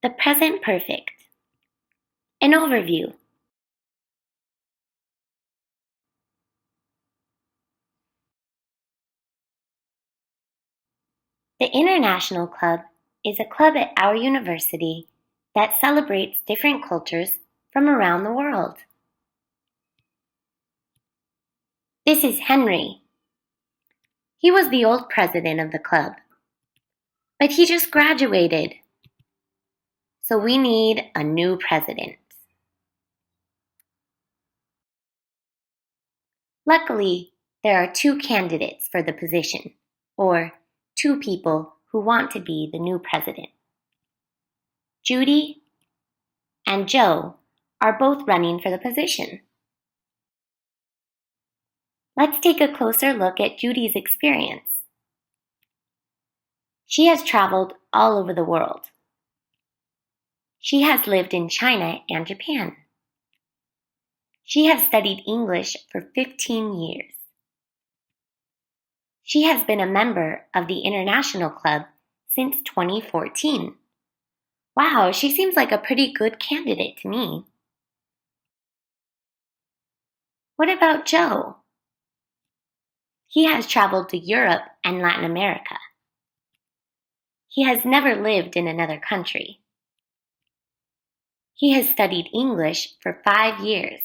The present perfect. An overview. The International Club is a club at our university that celebrates different cultures from around the world. This is Henry. He was the old president of the club, but he just graduated. So we need a new president. Luckily, there are two candidates for the position, or two people who want to be the new president. Judy and Joe are both running for the position. Let's take a closer look at Judy's experience. She has traveled all over the world. She has lived in China and Japan. She has studied English for 15 years. She has been a member of the International Club since 2014. Wow, she seems like a pretty good candidate to me. What about Joe? He has traveled to Europe and Latin America. He has never lived in another country. He has studied English for 5 years.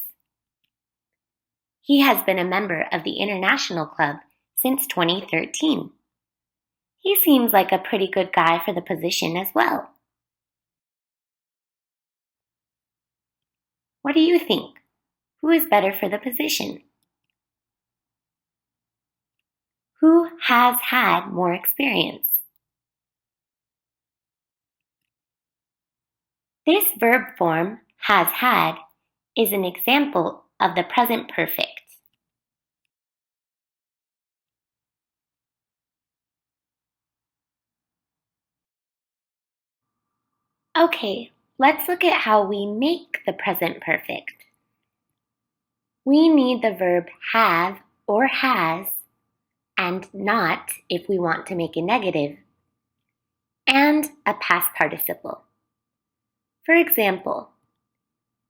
He has been a member of the International Club since 2013. He seems like a pretty good guy for the position as well. What do you think? Who is better for the position? Who has had more experience? This verb form, has had, is an example of the present perfect. Okay, let's look at how we make the present perfect. We need the verb have or has, and not if we want to make a negative, and a past participle. For example,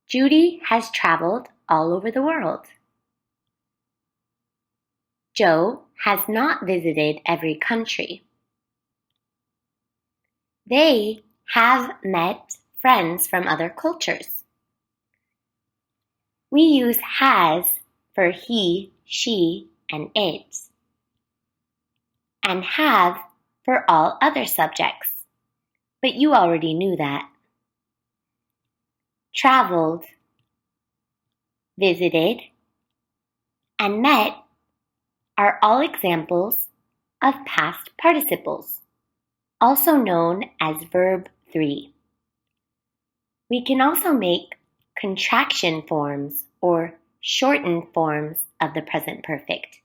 Judy has traveled all over the world. Joe has not visited every country. They have met friends from other cultures. We use has for he, she, and it, and have for all other subjects, but you already knew that. Traveled, visited, and met are all examples of past participles, also known as verb 3. We can also make contraction forms or shortened forms of the present perfect.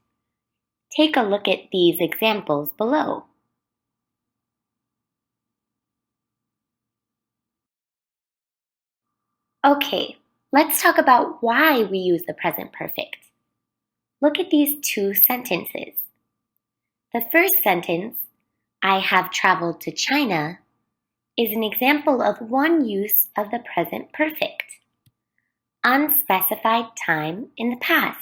Take a look at these examples below. Okay, let's talk about why we use the present perfect. Look at these two sentences. The first sentence, I have traveled to China, is an example of one use of the present perfect. Unspecified time in the past.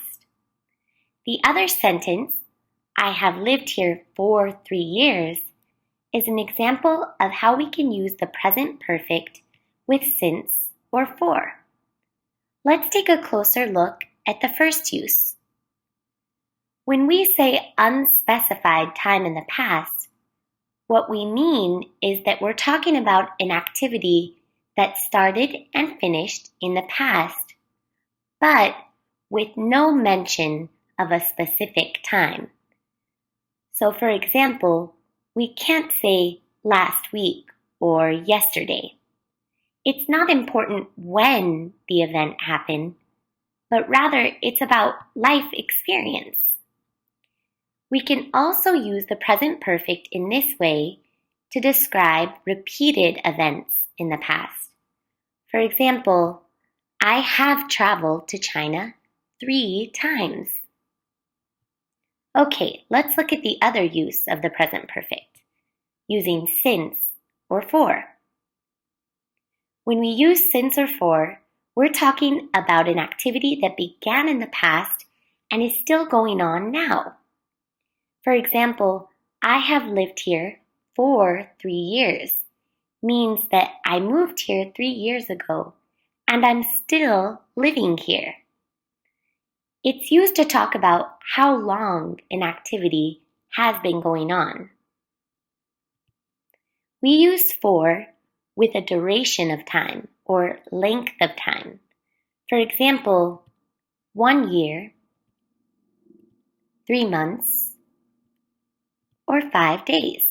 The other sentence, I have lived here for 3 years, is an example of how we can use the present perfect with since or for. Let's take a closer look at the first use. When we say unspecified time in the past, what we mean is that we're talking about an activity that started and finished in the past, but with no mention of a specific time. So for example, we can't say last week or yesterday. It's not important when the event happened, but rather it's about life experience. We can also use the present perfect in this way to describe repeated events in the past. For example, I have traveled to China 3 times. Okay, let's look at the other use of the present perfect, using since or for. When we use since or for, we're talking about an activity that began in the past and is still going on now. For example, I have lived here for 3 years means that I moved here 3 years ago and I'm still living here. It's used to talk about how long an activity has been going on. We use for with a duration of time or length of time. For example, 1 year, 3 months, or 5 days.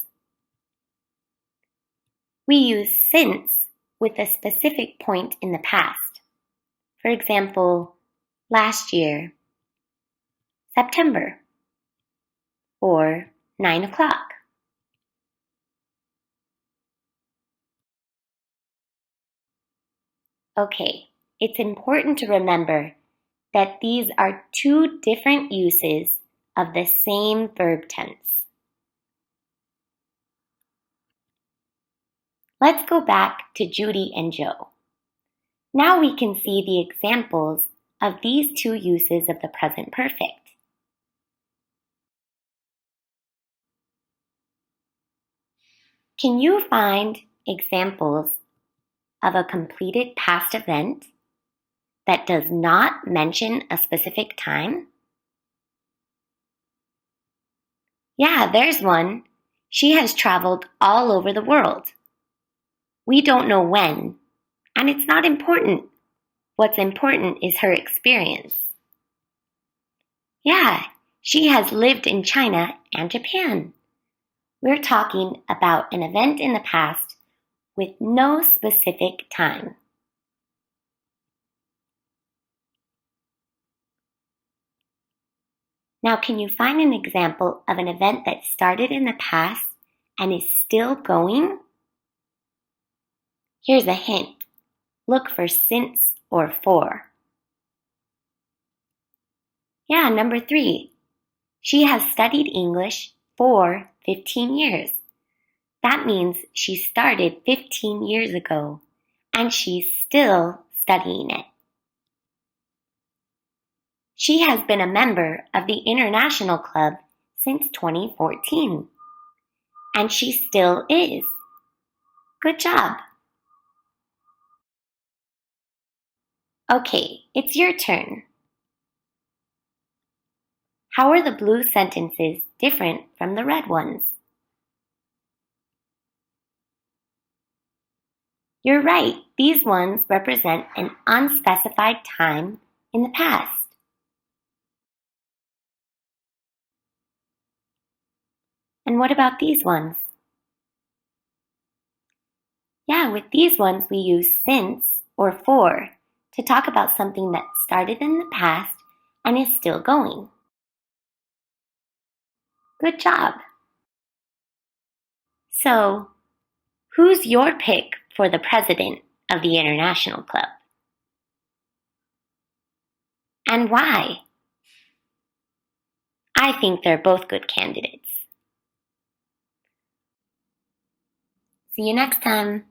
We use since with a specific point in the past. For example, last year, September, or 9 o'clock. Okay, it's important to remember that these are two different uses of the same verb tense. Let's go back to Judy and Joe. Now we can see the examples of these two uses of the present perfect. Can you find examples of a completed past event that does not mention a specific time? Yeah, there's one. She has traveled all over the world. We don't know when, and it's not important. What's important is her experience. Yeah, she has lived in China and Japan. We're talking about an event in the past with no specific time. Now, can you find an example of an event that started in the past and is still going? Here's a hint. Look for since or for. Yeah, number 3. She has studied English for 15 years. That means she started 15 years ago and she's still studying it. She has been a member of the International Club since 2014. And she still is. Good job. Okay, it's your turn. How are the blue sentences different from the red ones? You're right, these ones represent an unspecified time in the past. And what about these ones? Yeah, with these ones we use since or for to talk about something that started in the past and is still going. Good job. So, who's your pick for the president of the International Club? And why? I think they're both good candidates. See you next time.